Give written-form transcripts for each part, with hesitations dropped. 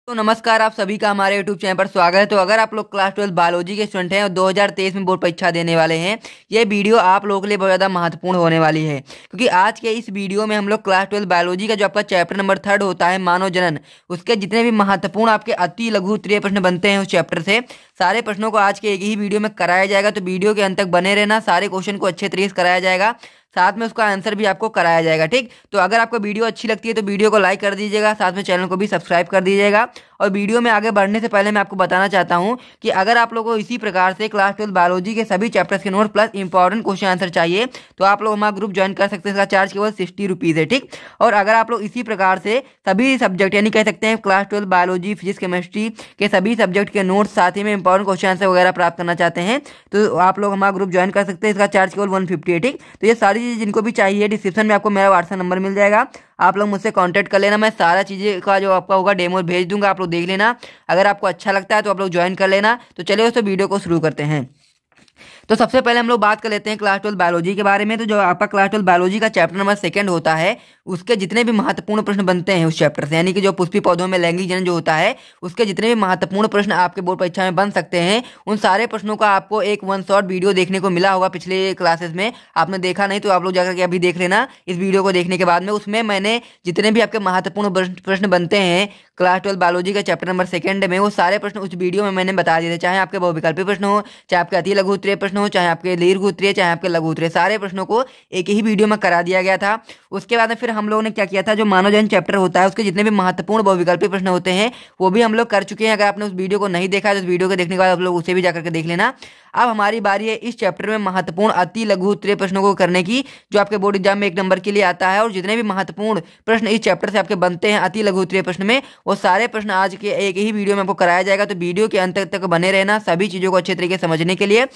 तो नमस्कार, आप सभी का हमारे YouTube चैनल पर स्वागत है। तो अगर आप लोग क्लास 12 बायोलॉजी के स्टूडेंट हैं और 2023 में बोर्ड परीक्षा देने वाले हैं, ये वीडियो आप लोगों के लिए बहुत ज़्यादा महत्वपूर्ण होने वाली है, क्योंकि आज के इस वीडियो में हम लोग क्लास 12 बायोलॉजी का जो आपका चैप्टर नंबर 3 होता है मानव जनन, उसके जितने भी महत्वपूर्ण आपके अति लघु उत्तरीय प्रश्न बनते हैं उस चैप्टर से सारे प्रश्नों को आज के एक ही वीडियो में कराया जाएगा। तो वीडियो के अंत तक बने रहना, सारे क्वेश्चन को अच्छे तरीके से कराया जाएगा, साथ में उसका आंसर भी आपको कराया जाएगा। ठीक, तो अगर आपको वीडियो अच्छी लगती है तो वीडियो को लाइक कर दीजिएगा, साथ में चैनल को भी सब्सक्राइब कर दीजिएगा। और वीडियो में आगे बढ़ने से पहले मैं आपको बताना चाहता हूं कि अगर आप लोगों को इसी प्रकार से क्लास 12 बायोलॉजी के सभी चैप्टर्स के note plus important question answer चाहिए तो आप लोग हमारा ग्रुप ज्वाइन कर सकते हैं। इसका चार्ज केवल 60 रुपीज़ है। ठीक, और अगर आप लोग इसी प्रकार से सभी सब्जेक्ट यानी कह सकते हैं क्लास 12 बायोलॉजी, फिजिक्स, केमिस्ट्री के सभी सब्जेक्ट के नोट्स साथ ही में इंपॉर्टेंट क्वेश्चन आंसर वगैरह प्राप्त करना चाहते हैं तो आप लोग हमारा ग्रुप ज्वाइन कर सकते हैं। इसका चार्ज केवल 150 है। ठीक, तो ये सारी चीज़ें जिनको भी चाहिए डिस्क्रिप्शन में आपको मेरा व्हाट्सएप नंबर मिल जाएगा, आप लोग मुझसे कांटेक्ट कर लेना। मैं सारा चीज़ें का जो आपका होगा डेमो भेज दूंगा, आप लोग देख लेना। अगर आपको अच्छा लगता है तो आप लोग ज्वाइन कर लेना। तो चलिए दोस्तों वीडियो को शुरू करते हैं। तो सबसे पहले हम लोग बात कर लेते हैं क्लास 12 बायोलॉजी के बारे में। तो जो आपका क्लास 12 बायोलॉजी का चैप्टर नंबर 2 होता है, उसके जितने भी महत्वपूर्ण प्रश्न बनते हैं उस चैप्टर से, यानी कि जो पुष्पी पौधों में लैंगिक जनन जो होता है उसके जितने भी महत्वपूर्ण प्रश्न आपके बोर्ड परीक्षा में बन सकते हैं, उन सारे प्रश्नों का आपको एक वन शॉट वीडियो देखने को मिला होगा पिछले क्लासेस में। आपने देखा नहीं तो आप लोग जाकर के अभी देख लेना इस वीडियो को देखने के बाद में। उसमें मैंने जितने भी आपके महत्वपूर्ण प्रश्न बनते हैं क्लास 12 बायोलॉजी का चैप्टर नंबर 2 में, वो सारे प्रश्न उस वीडियो में मैंने बता दिए थे। चाहे आपके बहुविकल्पी प्रश्न हो, चाहे आपके अति लघु उत्तरीय प्रश्न हो, चाहे आपके दीर्घ उत्तरीय, चाहे आपके लघु उत्तरीय, सारे प्रश्नों को एक ही वीडियो में करा दिया गया था। उसके बाद में फिर हम लोगों ने क्या किया था, जो मानव जनन चैप्टर होता है उसके जितने भी महत्वपूर्ण बहुविकल्पी प्रश्न होते हैं वो भी हम लोग कर चुके हैं। अगर आपने उस वीडियो को नहीं देखा तो उस वीडियो को देखने के बाद आप लोग उसे भी जाकर के देख लेना। अब हमारी बारी है इस चैप्टर में महत्वपूर्ण अति लघु उत्तरीय प्रश्नों को करने की, जो आपके बोर्ड एग्जाम में 1 नंबर के लिए आता है। और जितने भी महत्वपूर्ण प्रश्न इस चैप्टर से आपके बनते हैं अति लघु उत्तरीय प्रश्न में, वो सारे प्रश्न आज के एक ही वीडियो में आपको कराया जाएगा। तो वीडियो के अंत तक बने रहना सभी चीज़ों को अच्छे तरीके से समझने के लिए।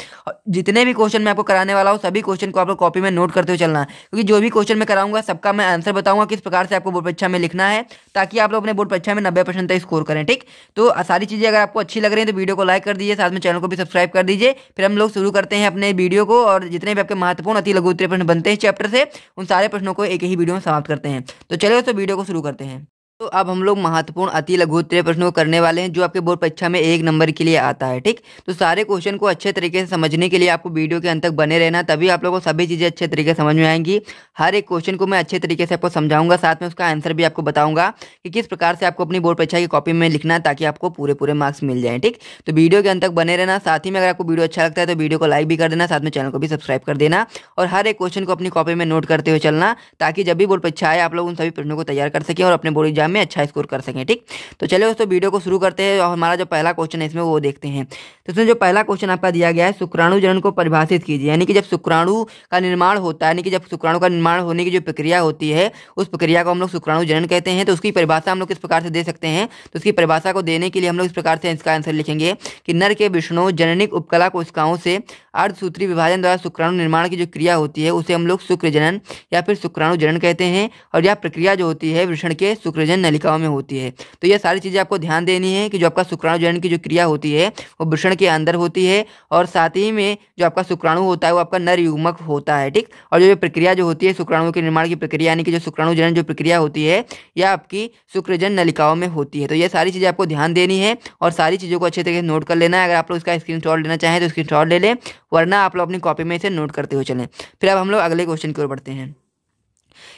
जितने भी क्वेश्चन मैं आपको कराने वाला हूँ सभी क्वेश्चन को आप लोग कॉपी में नोट करते हुए चलना, क्योंकि जो भी क्वेश्चन मैं कराऊंगा सबका मैं आंसर बताऊंगा किस प्रकार से आपको बोर्ड परीक्षा में लिखना है, ताकि आप लोग अपने बोर्ड परीक्षा में 90% तक स्कोर करें। ठीक, तो सारी चीज़ें अगर आपको अच्छी लग रही है तो वीडियो को लाइक कर दीजिए, साथ में चैनल को भी सब्सक्राइब कर दीजिए। फिर हम लोग शुरू करते हैं अपने वीडियो को, और जितने भी आपके महत्वपूर्ण अति लघु उत्तरीय प्रश्न बनते हैं इस चैप्टर से उन सारे प्रश्नों को एक ही वीडियो में समाप्त करते हैं। तो चलिए तो वीडियो को शुरू करते हैं। तो अब हम लोग महत्वपूर्ण अति लघु उत्तरीय प्रश्नों को करने वाले हैं जो आपके बोर्ड परीक्षा में 1 नंबर के लिए आता है। ठीक, तो सारे क्वेश्चन को अच्छे तरीके से समझने के लिए आपको वीडियो के अंत तक बने रहना, तभी आप लोगों को सभी चीज़ें अच्छे तरीके से समझ में आएंगी। हर एक क्वेश्चन को मैं अच्छे तरीके से आपको समझाऊंगा, साथ में उसका आंसर भी आपको बताऊंगा कि किस प्रकार से आपको अपनी बोर्ड परीक्षा की कॉपी में लिखना है, ताकि आपको पूरे मार्क्स मिल जाएँ। ठीक, तो वीडियो के अंत तक बने रहना। साथ ही में अगर आपको वीडियो अच्छा लगता है तो वीडियो को लाइक भी कर देना, साथ में चैनल को भी सब्सक्राइब कर देना, और हर एक क्वेश्चन को अपनी कॉपी में नोट करते हुए चलना, ताकि जब भी बोर्ड परीक्षा आए आप लोग उन सभी प्रश्नों को तैयार कर सकें और अपने बोर्ड एग्जाम में अच्छा स्कोर कर सकें। ठीक, तो चलिए दोस्तों वीडियो को शुरू करते हैं और हमारा जो पहला क्वेश्चन है इसमें वो देखते हैं। तो इसमें जो पहला क्वेश्चन आपका दिया गया है, शुक्राणु जनन को परिभाषित कीजिए। यानी कि जब शुक्राणु का निर्माण होता है, यानी कि जब शुक्राणु का निर्माण होने की जो प्रक्रिया होती है उस प्रक्रिया को हम लोग शुक्राणु जनन कहते हैं। तो उसकी परिभाषा हम लोग किस प्रकार से दे सकते हैं, तो उसकी परिभाषा को देने के लिए हम लोग इस प्रकार से इसका आंसर लिखेंगे कि नर के विष्णु जननिक उपकला कोशिकाओं से अर्धसूत्री विभाजन द्वारा शुक्राणु निर्माण की जो क्रिया होती है उसे हम लोग शुक्र जनन या फिर शुक्राणु जनन कहते हैं। और यह प्रक्रिया जो होती है वृषण के शुक्रजन नलिकाओं में होती है। तो ये सारी चीज़ें आपको ध्यान देनी है कि जो आपका शुक्राणु जनन की जो क्रिया होती है वो वृषण के अंदर होती है, और साथ ही में जो आपका शुक्राणु होता है वो आपका नर युग्मक होता है। ठीक, और जो प्रक्रिया जो होती है शुक्राणु के निर्माण की प्रक्रिया, यानी कि जो शुक्राणु जनन जो प्रक्रिया होती है यह आपकी शुक्रजन नलिकाओं में होती है। तो ये सारी चीज़ें आपको ध्यान देनी है और सारी चीज़ों को अच्छे तरीके से नोट कर लेना है। अगर आप लोग इसका स्क्रीनशॉट लेना चाहें तो स्क्रीनशॉट ले लें, वरना आप लोग अपनी कॉपी में इसे नोट करते हुए चलें। फिर अब हम लोग अगले क्वेश्चन की ओर बढ़ते हैं।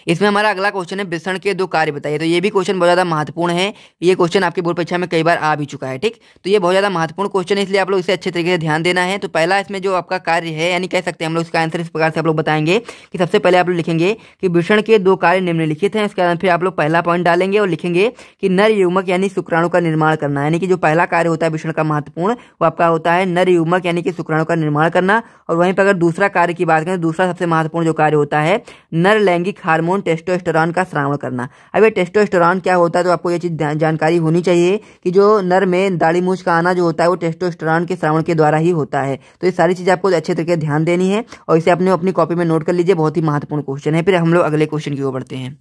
इसमें हमारा अगला क्वेश्चन है वृषण के 2 कार्य बताइए। तो ये भी क्वेश्चन बहुत ज़्यादा महत्वपूर्ण है। ये क्वेश्चन आपके बोर्ड परीक्षा में कई बार आ भी चुका है। ठीक, तो ये बहुत ज़्यादा महत्वपूर्ण क्वेश्चन है, इसलिए आप लोग इसे अच्छे तरीके से ध्यान देना है। तो पहला इसमें जो आपका कार्य है, यानी कह सकते हैं हम लोग इसका आंसर इस प्रकार से आप लोग बताएंगे कि सबसे पहले आप लोग लिखेंगे कि वृषण के 2 कार्य निम्नलिखित हैं। उसके बाद फिर आप लोग पहला पॉइंट डालेंगे और लिखेंगे कि नर युग्मक यानी शुक्राणु का निर्माण करना। यानी कि जो पहला कार्य होता है वृषण का महत्वपूर्ण वो आपका होता है नर युग्मक यानी कि शुक्राणु का निर्माण करना। और वहीं पर अगर दूसरा कार्य की बात करें तो दूसरा सबसे महत्वपूर्ण जो कार्य होता है नर लैंगिक हार्मोन टेस्टोस्टेरोन का श्रावण करना। अब ये टेस्टोस्टेरोन क्या होता है, तो आपको ये चीज जानकारी होनी चाहिए कि जो नर में दाढ़ी मूंछ का आना जो होता है वो टेस्टोस्टेरोन के श्रावण के द्वारा ही होता है। तो ये सारी चीजें आपको अच्छे तरीके से ध्यान देनी है और इसे अपनी कॉपी में नोट कर लीजिए, बहुत ही महत्वपूर्ण क्वेश्चन है। फिर हम लोग अगले क्वेश्चन की ओर बढ़ते हैं।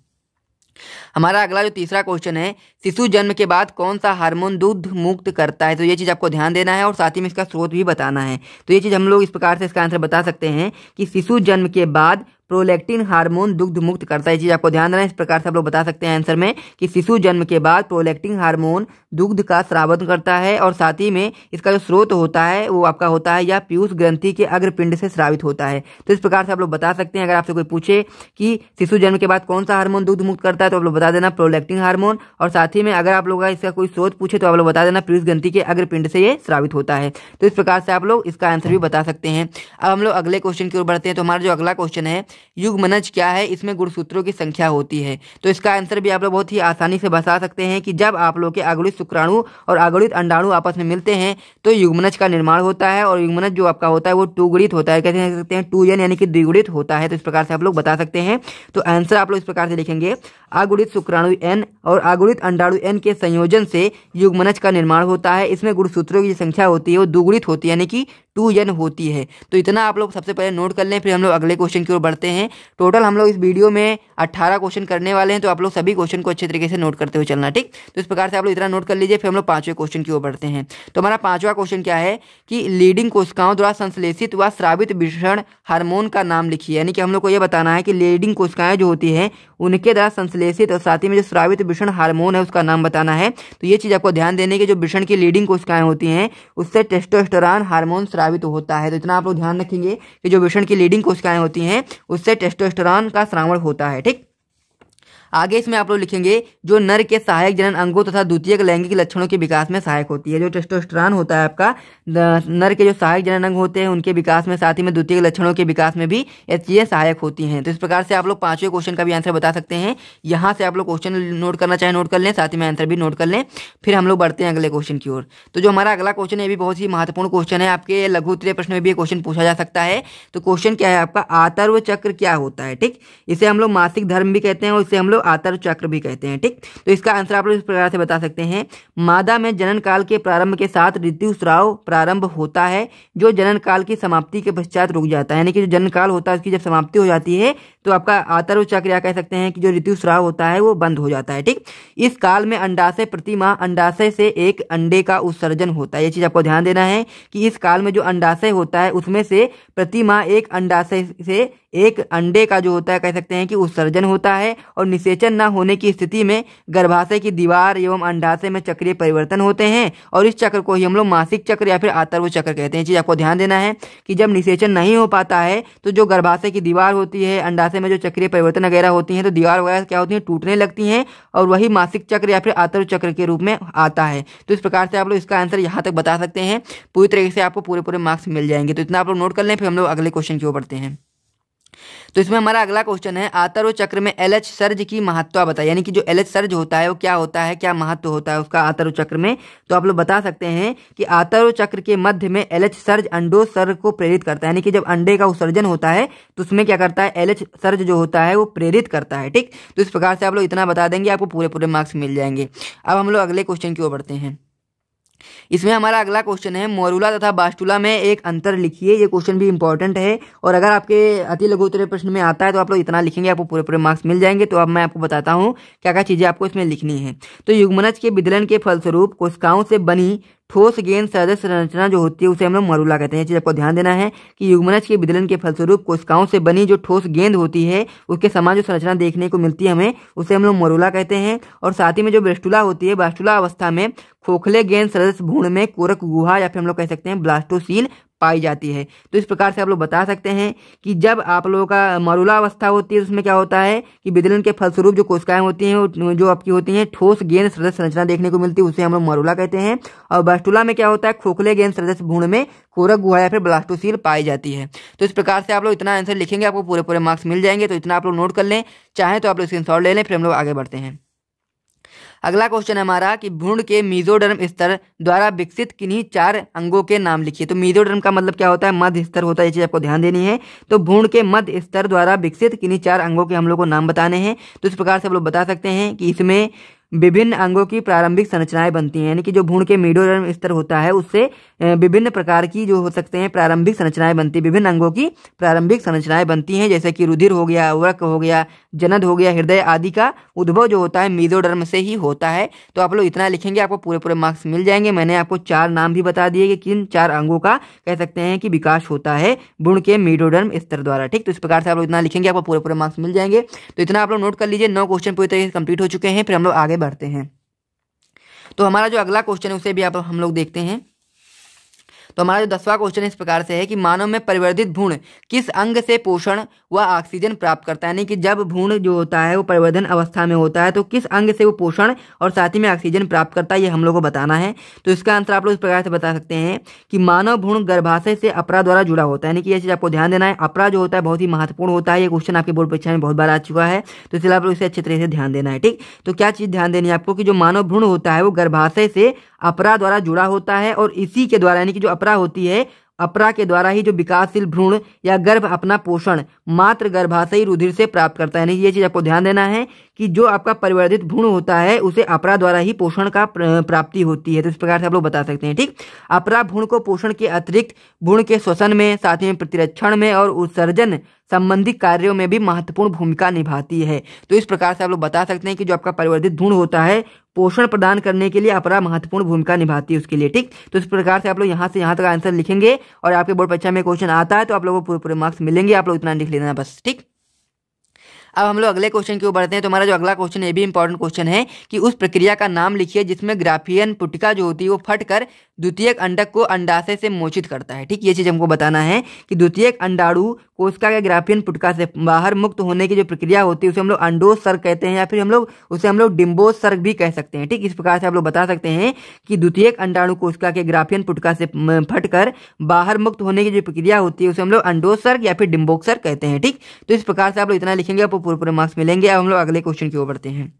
हमारा अगला जो तीसरा क्वेश्चन है, शिशु जन्म के बाद कौन सा हार्मोन दूध मुक्त करता है। तो ये चीज़ आपको ध्यान देना है और साथ ही में इसका स्रोत भी बताना है। तो ये चीज़ हम लोग इस प्रकार से इसका आंसर बता सकते हैं कि शिशु जन्म के बाद प्रोलैक्टिन हार्मोन दुग्ध मुक्त करता है। ये चीज आपको ध्यान देना है। इस प्रकार से आप लोग बता सकते हैं आंसर में कि शिशु जन्म के बाद प्रोलैक्टिन हार्मोन दुग्ध का स्रावन करता है और साथ ही में इसका जो स्रोत होता है वो आपका होता है या पीयूष ग्रंथि के अग्रपिंड से स्रावित होता है। तो इस प्रकार से आप लोग बता सकते हैं। अगर आपसे कोई पूछे कि शिशु जन्म के बाद कौन सा हार्मोन दुग्ध मुक्त करता है तो आप लोग बता देना प्रोलैक्टिन हार्मोन, और साथ ही में अगर आप लोग इसका कोई स्रोत पूछे तो आप लोग बता देना पीयूष ग्रंथि के अग्रपिंड से ये स्रावित होता है। तो इस प्रकार से आप लोग इसका आंसर भी बता सकते हैं। अब हम लोग अगले क्वेश्चन की ओर बढ़ते हैं। तो हमारा जो अगला क्वेश्चन है, युग्मनज क्या है, इसमें गुणसूत्रों की संख्या होती है। तो इसका आंसर भी आप लोग बहुत ही आसानी से बता सकते हैं कि जब आप लोग के अगुणित शुक्राणु और अगुणित अंडाणु आपस में मिलते हैं तो युग्मनज का निर्माण होता है, और युग्मनज जो आपका होता है वो टूगुणित होता है। कैसे कह सकते हैं, 2n यानी कि द्विगुणित होता है। तो इस प्रकार से आप लोग बता सकते हैं। तो आंसर आप लोग इस प्रकार से लिखेंगे, अगुणित शुक्राणु n और अगुणित अंडाणु n के संयोजन से युग्मनज का निर्माण होता है। इसमें गुणसूत्रों की संख्या होती है वो दुगुणित होती है यानी कि 2n होती है। तो इतना आप लोग सबसे पहले नोट कर लें, फिर हम लोग अगले क्वेश्चन की ओर बढ़ते हैं। टोटल हम लोग इस वीडियो में 18 क्वेश्चन करने वाले हैं, तो आप लोग सभी क्वेश्चन को अच्छे तरीके से नोट करते हुए चलना, ठीक। तो इस प्रकार से आप लोग इतना नोट कर लीजिए, फिर हम लोग 5वें क्वेश्चन की ओर बढ़ते हैं। तो हमारा 5वां क्वेश्चन क्या है कि लीडिंग कोशिकाओं द्वारा संश्लेषित व स्रावित वृषण हार्मोन का नाम लिखिए। यानी कि हम लोग को यह बताना है कि लीडिंग कोशिकाएं जो होती हैं उनके द्वारा संश्लेषित और साथ ही में जो स्रावित वृषण हार्मोन है उसका नाम बताना है। तो ये चीज आपको ध्यान देने की, जो वृषण की लीडिंग कोशिकाएं होती हैं उससे टेस्टोस्टेरोन हार्मोन स्रावित होता है। तो इतना आप लोग ध्यान रखेंगे कि जो वृषण की लीडिंग कोशिकाएं होती हैं उससे टेस्टोस्टेरोन का स्रावण होता है, ठीक। आगे इसमें आप लोग लिखेंगे जो नर के सहायक जनन अंगों तथा द्वितीयक लैंगिक लक्षणों के विकास में सहायक होती है। जो टेस्टोस्टेरोन होता है आपका, नर के जो सहायक जनन अंग होते हैं उनके विकास में, साथ ही में द्वितीयक लक्षणों के विकास में भी ये चीजें सहायक होती हैं। तो इस प्रकार से आप लोग 5वें क्वेश्चन का भी आंसर बता सकते हैं। यहाँ से आप लोग क्वेश्चन नोट करना चाहे नोट कर लें, साथ ही में आंसर भी नोट कर लें। फिर हम लोग बढ़ते हैं अगले क्वेश्चन की ओर। तो जो हमारा अगला क्वेश्चन है ये भी बहुत ही महत्वपूर्ण क्वेश्चन है। आपके लघु उत्तरीय प्रश्न में भी क्वेश्चन पूछा जा सकता है। तो क्वेश्चन क्या है आपका, आतर्व चक्र क्या होता है, ठीक। इसे हम लोग मासिक धर्म भी कहते हैं और इसे हम लोग आतर्व चक्र भी कहते हैं, ठीक। तो इसका आंसर आप लोग इस प्रकार से बता सकते हैं, मादा में जनन काल के प्रारंभ के साथ ऋतुस्राव प्रारंभ होता है जो जनन काल की समाप्ति के पश्चात रुक जाता है। यानी कि जो जनन काल होता है उसकी जब समाप्ति हो जाती है तो आपका आतर्व चक्र या कह सकते हैं कि जो ऋतुस्राव होता है वो बंद हो जाता है, ठीक। इस काल में अंडाशय प्रति माह अंडाशय से एक अंडे का उत्सर्जन होता है। ये चीज आपको ध्यान देना है कि इस काल में जो अंडाशय होता है उसमें से प्रति माह एक अंडाशय से एक अंडे का जो होता है कह सकते हैं कि उत्सर्जन होता है, और निषेचन न होने की स्थिति में गर्भाशय की दीवार एवं अंडाशय में चक्रीय परिवर्तन होते हैं, और इस चक्र को ही हम लोग मासिक चक्र या फिर आतर्व चक्र कहते हैं। चीज आपको ध्यान देना है कि जब निषेचन नहीं हो पाता है तो जो गर्भाशय की दीवार होती है, अंडाशय में जो चक्रीय परिवर्तन वगैरह होती है तो दीवार वगैरह क्या होती है, टूटने लगती हैं, और वही मासिक चक्र या फिर आतर्व चक्र के रूप में आता है। तो इस प्रकार से आप लोग इसका आंसर यहाँ तक बता सकते हैं। पूरी तरीके से आपको पूरे मार्क्स मिल जाएंगे। तो इतना आप लोग नोट कर लें, फिर हम लोग अगले क्वेश्चन की ओर बढ़ते हैं। तो इसमें हमारा अगला क्वेश्चन है, आतर्व चक्र में एलएच सर्ज की महत्व बताइए। यानी कि जो एलएच सर्ज होता है वो क्या होता है, क्या महत्व होता है उसका आतर्व चक्र में। तो आप लोग बता सकते हैं कि आतर्व चक्र के मध्य में एलएच सर्ज अंडोत्सर्ग को प्रेरित करता है। यानी कि जब अंडे का उत्सर्जन होता है तो उसमें क्या करता है, एलएच सर्ज जो होता है वो प्रेरित करता है, ठीक। तो इस प्रकार से आप लोग इतना बता देंगे, आपको पूरे मार्क्स मिल जाएंगे। अब हम लोग अगले क्वेश्चन की ओर बढ़ते हैं। इसमें हमारा अगला क्वेश्चन है, मोरुला तथा बास्टुला में एक अंतर लिखिए। ये क्वेश्चन भी इंपॉर्टेंट है, और अगर आपके अति लघु उत्तरीय प्रश्न में आता है तो आप लोग इतना लिखेंगे, आपको पूरे मार्क्स मिल जाएंगे। तो अब मैं आपको बताता हूँ क्या क्या चीजें आपको इसमें लिखनी है। तो युग्मनज के विदलन के फलस्वरूप कोशिकाओं से बनी ठोस गेंद सदस्य संरचना जो होती है उसे हम लोग मरुला कहते हैं। चीज आपको ध्यान देना है कि युग्मनज के विदलन के फलस्वरूप कोशिकाओं से बनी जो ठोस गेंद होती है उसके समान जो संरचना देखने को मिलती है हमें, उसे हम लोग मरुला कहते हैं। और साथ ही में जो ब्लास्टुला होती है, ब्लास्टुला अवस्था में खोखले गेंद सदस्य भ्रूण में कोरक गुहा या फिर हम लोग कह सकते हैं ब्लास्टोसील पाई जाती है। तो इस प्रकार से आप लोग बता सकते हैं कि जब आप लोगों का मरुला अवस्था होती है उसमें क्या होता है कि विदलन के फलस्वरूप जो कोशिकाएं होती हैं जो आपकी होती हैं ठोस गेंद सदस्य संरचना देखने को मिलती है उसे हम लोग मरुला कहते हैं। और ब्लास्टुला में क्या होता है, खोखले गेंद सदस्य भ्रूण में कोरक गुहा या फिर ब्लास्टोसील पाई जाती है। तो इस प्रकार से आप लोग इतना आंसर लिखेंगे, आपको पूरे मार्क्स मिल जाएंगे। तो इतना आप लोग नोट कर लें, चाहे तो आप लोग स्क्रीनशॉट ले लें, फिर हम लोग आगे बढ़ते हैं। अगला क्वेश्चन है हमारा कि भ्रूण के मेसोडर्म स्तर द्वारा विकसित किन्हीं 4 अंगों के नाम लिखिए। तो मेसोडर्म का मतलब क्या होता है, मध्य स्तर होता है। ये चीज आपको ध्यान देनी है। तो भ्रूण के मध्य स्तर द्वारा विकसित किन्हीं 4 अंगों के हम लोग को नाम बताने हैं। तो इस प्रकार से आप लोग बता सकते हैं कि इसमें विभिन्न अंगों की प्रारंभिक संरचनाएं बनती हैं, यानी कि जो भ्रूण के मेडोडर्म स्तर होता है उससे विभिन्न प्रकार की जो हो सकते हैं प्रारंभिक संरचनाएं बनती हैं, विभिन्न अंगों की प्रारंभिक संरचनाएं बनती हैं, जैसे कि रुधिर हो गया, वृक्क हो गया, जनद हो गया, हृदय आदि का उद्भव जो होता है मेसोडर्म से ही होता है। तो आप लोग इतना लिखेंगे, आपको पूरे पूरे मार्क्स मिल जाएंगे। मैंने आपको 4 नाम भी बता दिए कि किन 4 अंगों का कह सकते हैं कि विकास होता है भ्रूण के मेडोडर्म स्तर द्वारा। ठीक, तो इस प्रकार से आप लोग इतना लिखेंगे, आपको पूरे पूरे मार्क्स मिल जाएंगे। तो इतना आप लोग नोट कर लीजिए। 9 क्वेश्चन पूरी तरीके से कंप्लीट हो चुके हैं। फिर हम लोग आगे बढ़ते हैं। तो हमारा जो अगला क्वेश्चन है उसे भी आप हम लोग देखते हैं। तो हमारा जो 10वां क्वेश्चन इस प्रकार से है कि मानव में परिवर्धित भ्रूण किस अंग से पोषण व ऑक्सीजन प्राप्त करता है, यानी कि जब भ्रूण जो होता है वो परिवर्धन अवस्था में होता है तो किस अंग से वो पोषण और साथ ही में ऑक्सीजन प्राप्त करता है, ये हम लोग को बताना है। तो इसका आंसर आप लोग इस प्रकार से बता सकते हैं कि मानव भ्रूण गर्भाशय से अपरा द्वारा जुड़ा होता है, यानी कि ये चीज आपको ध्यान देना है। अपरा जो होता है बहुत ही महत्वपूर्ण होता है, ये क्वेश्चन आपके बोर्ड परीक्षा में बहुत बार आ चुका है, तो इसलिए आप लोग इसे अच्छे तरीके से ध्यान देना है। ठीक, तो क्या चीज ध्यान देनी है आपको कि जो मानव भ्रूण होता है वो गर्भाशय से अपरा द्वारा जुड़ा होता है और इसी के द्वारा, यानी कि जो अपरा होती है, अपरा के द्वारा ही जो विकासशील भ्रूण या गर्भ अपना पोषण मात्र गर्भाशयी रुधिर से प्राप्त करता है। यानी ये चीज आपको ध्यान देना है कि जो आपका परिवर्धित भ्रूण होता है उसे अपरा द्वारा ही पोषण का प्राप्ति होती है। तो इस प्रकार से आप लोग बता सकते हैं। ठीक, अपरा भ्रूण को पोषण के अतिरिक्त भ्रूण के श्वसन में, साथ में प्रतिरक्षण में और उत्सर्जन संबंधी कार्यों में भी महत्वपूर्ण भूमिका निभाती है। तो इस प्रकार से आप लोग बता सकते हैं कि जो आपका परिवर्धित भ्रूण होता है पोषण प्रदान करने के लिए अपरा महत्वपूर्ण भूमिका निभाती है उसके लिए। ठीक, तो इस प्रकार से आप लोग यहाँ से यहाँ तक आंसर लिखेंगे और आपके बोर्ड परीक्षा में क्वेश्चन आता है तो आप लोगों को पूरे पूरे मार्क्स मिलेंगे। आप लोग इतना लिख लेना बस। ठीक, अब हम लोग अगले क्वेश्चन की ओर बढ़ते हैं। तो हमारा जो अगला क्वेश्चन है भी इंपॉर्टेंट क्वेश्चन है कि उस प्रक्रिया का नाम लिखिए जिसमें ग्राफियन पुटिका जो होती है वो फटकर द्वितीयक अंडक को अंडाशय से मोचित करता है। ठीक, ये चीज हमको बताना है कि द्वितीयक अंडाणु कोशिका के ग्राफियन पुटिका से बाहर मुक्त होने की जो प्रक्रिया होती है उसे हम लोग अंडोत्सर्ग कहते हैं, या फिर हम लोग डिम्बोत्सर्ग भी कह सकते हैं। ठीक, इस प्रकार से आप लोग बता सकते हैं कि द्वितीयक अंडाणु कोशिका के ग्राफियन पुटिका से फटकर बाहर मुक्त होने की जो प्रक्रिया होती है उसे हम लोग अंडोत्सर्ग या फिर डिम्बोत्सर्ग कहते हैं। ठीक, तो इस प्रकार से आप लोग इतना लिखेंगे, आपको पूरे पूरे मार्क्स मिलेंगे। अब हम लोग अगले क्वेश्चन की ओर बढ़ते हैं।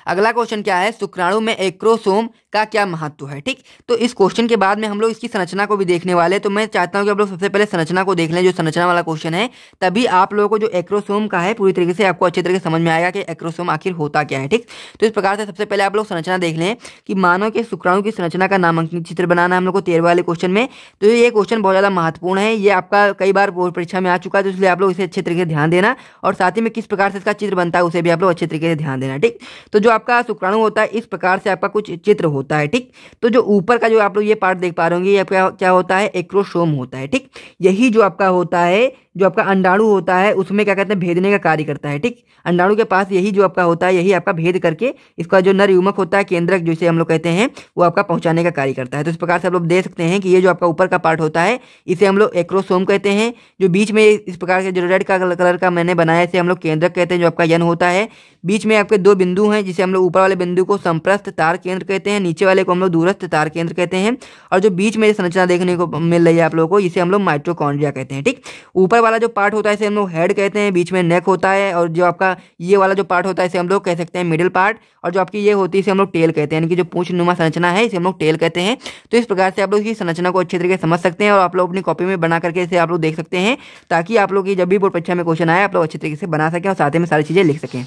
अगला क्वेश्चन क्या है, शुक्राणु में एक्रोसोम का क्या महत्व है। ठीक, तो इस क्वेश्चन के बाद में हम लोग इसकी संरचना को भी देखने वाले हैं। तो मैं चाहता हूं कि आप लोग सबसे पहले संरचना को देख लें, जो संरचना वाला क्वेश्चन है, तभी आप लोगों को जो एक्रोसोम का है पूरी तरीके से आपको अच्छे तरीके से समझ में आएगा कि एक्रोसोम आखिर होता क्या है। ठीक, तो इस प्रकार से सबसे पहले आप लोग संरचना देख लें कि मानव के शुक्राणु की संरचना का नामांकन चित्र बनाना है हम लोग को 13 वाले क्वेश्चन में। तो ये क्वेश्चन बहुत ज्यादा महत्वपूर्ण है, ये आपका कई बार बोर्ड परीक्षा में आ चुका है, तो इसलिए आप लोग इसे अच्छे तरीके से ध्यान देना और साथ ही में किस प्रकार से इसका चित्र बनता है उसे भी आप लोग अच्छे तरीके से ध्यान देना। ठीक, तो जो आपका शुक्राणु होता है इस प्रकार से आपका कुछ चित्र होता है। ठीक, तो जो ऊपर का जो आप लोग ये पार्ट देख पा रहे होंगे ये क्या होता है, एक्रोसोम होता है। ठीक, यही जो आपका होता है, जो आपका अंडाणु होता है उसमें क्या कहते हैं, भेदने का कार्य करता है। ठीक, अंडाणु के पास यही जो आपका होता है, यही आपका भेद करके इसका जो नर युग्मक होता है, केंद्रक जिसे हम लोग कहते हैं, वो आपका पहुंचाने का कार्य करता है। तो इस प्रकार से आप लोग देख सकते हैं कि ये जो आपका ऊपर का पार्ट होता है इसे हम लोग एक्रोसोम कहते हैं। जो बीच में इस प्रकार के जो रेड का कलर का मैंने बनाया इसे हम लोग केंद्रक कहते हैं, जो आपका यन होता है। बीच में आपके 2 बिंदु हैं जिसे हम लोग ऊपर वाले बिंदु को संप्रस्थ तार केंद्र कहते हैं, नीचे वाले को हम लोग दूरस्थ तार केंद्र कहते हैं, और जो बीच में संरचना देखने को मिल रही है आप लोगों को इसे हम लोग माइटोकॉन्ड्रिया कहते हैं। ठीक, ऊपर वाला जो पार्ट होता है इसे हम लोग हेड कहते हैं, बीच में नेक होता है, और जो आपका ये वाला जो पार्ट होता है इसे हम लोग कह सकते हैं मिडिल पार्ट, और जो आपकी ये होती है इसे हम लोग टेल कहते हैं, यानी कि जो पूंछ नुमा संरचना है इसे हम लोग टेल कहते हैं। तो इस प्रकार से आप लोग इसकी संरचना को अच्छे तरीके से समझ सकते हैं और आप लोग अपनी कॉपी में बना करके इसे आप लोग देख सकते हैं, ताकि आप लोग की जब भी बोर्ड परीक्षा में क्वेश्चन आए आप लोग अच्छे तरीके से बना सकें और साथ में सारी चीजें लिख सकें।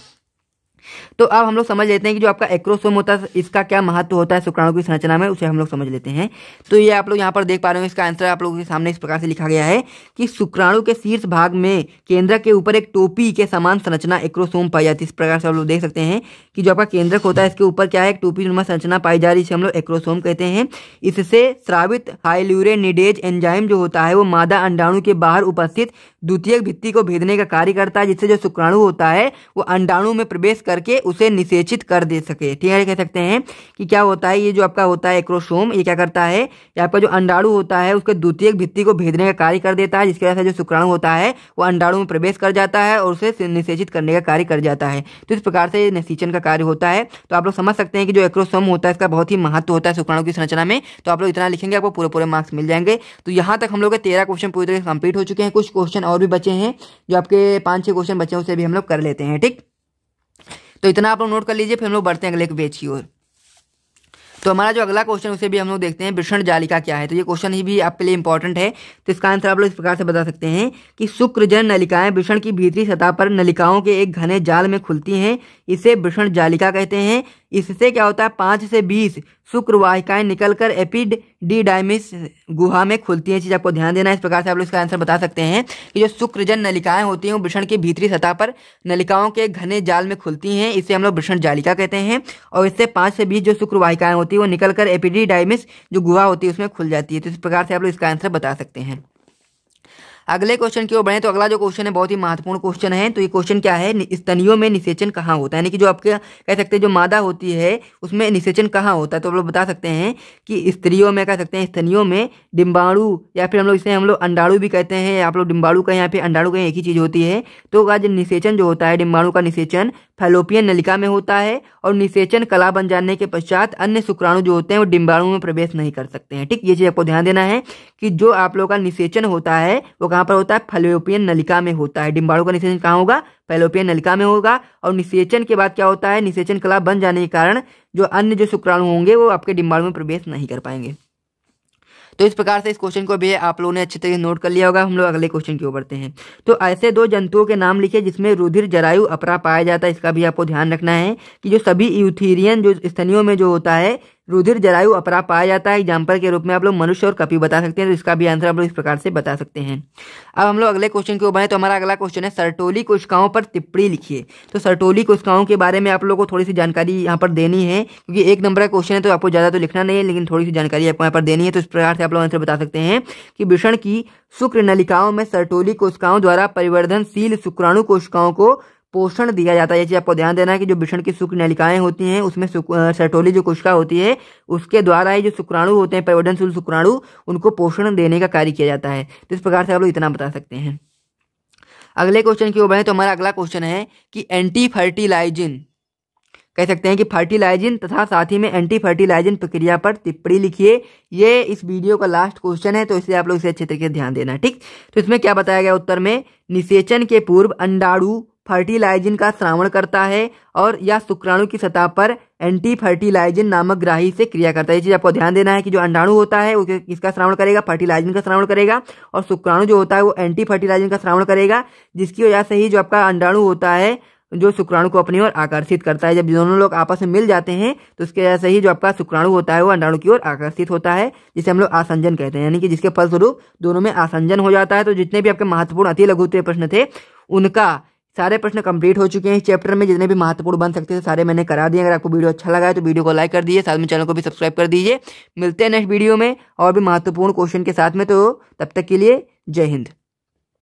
तो अब हम लोग समझ लेते हैं कि जो आपका एक्रोसोम होता है इसका क्या महत्व होता है शुक्राणु की संरचना में, उसे हम लोग समझ लेते हैं। तो ये आप लोग यहाँ पर देख पा रहे हो, इसका आंसर आप लोगों के सामने इस प्रकार से लिखा गया है कि शुक्राणु के शीर्ष भाग में केंद्रक के ऊपर एक टोपी के समान संरचना एक्रोसोम पाई जाती है। इस प्रकार से आप लोग देख सकते हैं कि जो आपका केंद्रक होता है इसके ऊपर क्या है, एक टोपी नुमा संरचना पाई जा रही है, इसे हम लोग एक्रोसोम कहते हैं। इससे स्रावित हाइल्यूरेनिडेज एंजाइम जो होता है वो मादा अंडाणु के बाहर उपस्थित द्वितीयक भित्ति को भेदने का कार्य करता है, जिससे जो शुक्राणु होता है वो अंडाणु में प्रवेश करके उसे निषेचित कर दे सके। ठीक है, कह सकते हैं कि क्या होता है, ये जो आपका होता है एक्रोसोम, ये क्या करता है, ये आपका जो अंडाणु होता है उसके द्वितीयक भित्ति को भेदने का कार्य कर देता है, जिसकी वजह से जो शुक्राणु होता है वो अंडाणु में प्रवेश कर जाता है और उसे निषेचित करने का कार्य कर जाता है। तो इस प्रकार से निषेचन का कार्य होता है। तो आप लोग समझ सकते हैं कि जो एक्रोसोम होता है इसका बहुत ही महत्व होता है शुक्राणु की संरचना में। तो आप लोग इतना लिखेंगे आपको पूरे पूरे मार्क्स मिल जाएंगे। तो यहाँ तक हम लोग के 13 क्वेश्चन पूरी तरह से कंप्लीट हो चुके हैं। कुछ क्वेश्चन और भी बचे हैं, जो आपके 5-6 क्वेश्चन बचे हैं उसे भी हम लोग कर लेते हैं। ठीक, तो इतना आप लोग नोट कर लीजिए, फिर हम लोग बढ़ते हैं अगले पेज की ओर। तो हमारा जो अगला क्वेश्चन उसे भी हम लोग देखते हैं, वृषण जालिका क्या है। तो ये क्वेश्चन ही भी आपके लिए इंपॉर्टेंट है। तो इसका आंसर आप लोग इस प्रकार से बता सकते हैं कि शुक्रजन नलिकाएं वृषण की भीतरी सतह पर नलिकाओं के एक घने जाल में खुलती हैं, इसे वृषण जालिका कहते हैं। इससे क्या होता है, 5 से 20 शुक्र वाहिकाएं निकलकर एपिडिडाइमिस गुहा में खुलती हैं। चीज आपको ध्यान देना है। इस प्रकार से आप लोग इसका आंसर बता सकते हैं कि जो शुक्रजन नलिकाएं होती हैं वो वृषण की भीतरी सतह पर नलिकाओं के घने जाल में खुलती हैं, इसे हम लोग वृषण जालिका कहते हैं। और इससे 5 से 20 जो शुक्र वाहिकाएं होती है वो निकलकर एपिडिडाइमिस जो गुहा होती है उसमें खुल जाती है। तो इस प्रकार से आप लोग इसका आंसर बता सकते हैं। अगले क्वेश्चन की ओर बढ़े तो अगला जो क्वेश्चन है बहुत ही महत्वपूर्ण क्वेश्चन है। तो ये क्वेश्चन क्या है, स्तनियों में निषेचन कहाँ होता है, यानी कि जो आपके कह सकते हैं जो मादा होती है उसमें निषेचन कहाँ होता है। तो आप लोग बता सकते हैं कि स्त्रियों में कह सकते हैं स्तनियों में डिम्बाणु या फिर हम लोग अंडाणु भी कहते हैं। आप लोग डिम्बाणु कहें या फिर अंडाणु कहें, एक ही चीज होती है। तो आज निषेचन जो होता है डिम्बाणु का निषेचन फैलोपियन नलिका में होता है और निषेचन कला बन जाने के पश्चात अन्य शुक्राणु जो होते हैं वो डिम्बाणु में प्रवेश नहीं कर सकते हैं। ठीक, ये चीज आपको ध्यान देना है कि जो आप लोगों का निषेचन होता है वो कहाँ पर होता है, फैलोपियन नलिका में होता है। डिम्बाणु का निषेचन कहाँ होगा, फैलोपियन नलिका में होगा। और निषेचन के बाद क्या होता है, निषेचन कला बन जाने के कारण जो अन्य जो शुक्राणु होंगे वो आपके डिम्बाणु में प्रवेश नहीं कर पाएंगे। तो इस प्रकार से इस क्वेश्चन को भी आप लोगों ने अच्छी तरीके से नोट कर लिया होगा। हम लोग अगले क्वेश्चन की ओर बढ़ते हैं। तो ऐसे 2 जंतुओं के नाम लिखे जिसमें रुधिर जरायु अपरा पाया जाता है। इसका भी आपको ध्यान रखना है कि जो सभी यूथीरियन जो स्तनियों में जो होता है रुधिर जरायु अपरा पाया जाता है। एग्जाम्पल के रूप में आप लोग मनुष्य और कपि बता सकते हैं। तो इसका भी आंसर आप लोग इस प्रकार से बता सकते हैं। अब हम लोग अगले क्वेश्चन की ओर बढ़े तो हमारा अगला क्वेश्चन है, सर्टोली कोशिकाओं पर टिप्पणी लिखिए। तो सर्टोली कोशिकाओं के बारे में आप लोगों को थोड़ी सी जानकारी यहाँ पर देनी है, क्योंकि 1 नंबर का क्वेश्चन है तो आपको ज्यादा तो लिखना नहीं है, लेकिन थोड़ी सी जानकारी आपको यहाँ पर देनी है। तो इस प्रकार से आप लोग आंसर बता सकते हैं कि वृषण की शुक्र नलिकाओं में सर्टोली कोशिकाओं द्वारा परिवर्धनशील शुक्राणु कोशिकाओं को पोषण दिया जाता है। ये चीज आपको ध्यान देना है कि जो वृषण की शुक्र नलिकाएं होती हैं उसमें सर्टोली जो कोशिका होती है उसके द्वारा ही जो शुक्राणु होते हैं परिवर्धनशील शुक्राणु उनको पोषण देने का कार्य किया जाता है। तो इस प्रकार से आप लोग इतना बता सकते हैं। अगले क्वेश्चन की ओर बढ़े तो हमारा अगला क्वेश्चन है कि एंटी फर्टिलाइजिन कह सकते हैं कि फर्टिलाइजिन तथा साथ ही में एंटी फर्टिलाइजिन प्रक्रिया पर टिप्पणी लिखिए। ये इस वीडियो का लास्ट क्वेश्चन है, तो इसलिए आप लोग इसे अच्छे तरीके से ध्यान देना है। ठीक, तो इसमें क्या बताया गया उत्तर में, निषेचन के पूर्व अंडाणु फर्टिलाइजिन का श्रावण करता है और या शुक्राणु की सतह पर एंटी फर्टिलाइजिन नामक ग्राही से क्रिया करता है। ये चीज आपको ध्यान देना है कि जो अंडाणु होता है वो किसका श्रावण करेगा, फर्टिलाइजिन का श्रावण करेगा, और शुक्राणु जो होता है वो एंटी फर्टिलाइजिन का श्रावण करेगा, जिसकी वजह से ही जो आपका अंडाणु होता है जो शुक्राणु को अपनी ओर आकर्षित करता है। जब दोनों लोग आपस में मिल जाते हैं तो उसके वजह से ही जो आपका शुक्राणु होता है वो अंडाणु की ओर आकर्षित होता है, जिसे हम लोग आसंजन कहते हैं, यानी कि जिसके फलस्वरूप दोनों में आसंजन हो जाता है। तो जितने भी आपके महत्वपूर्ण अति लघु उत्तरीय प्रश्न थे उनका सारे प्रश्न कंप्लीट हो चुके हैं। इस चैप्टर में जितने भी महत्वपूर्ण बन सकते थे सारे मैंने करा दिए। अगर आपको वीडियो अच्छा लगा है तो वीडियो को लाइक कर दीजिए, साथ में चैनल को भी सब्सक्राइब कर दीजिए। मिलते हैं नेक्स्ट वीडियो में और भी महत्वपूर्ण क्वेश्चन के साथ में। तो तब तक के लिए जय हिंद।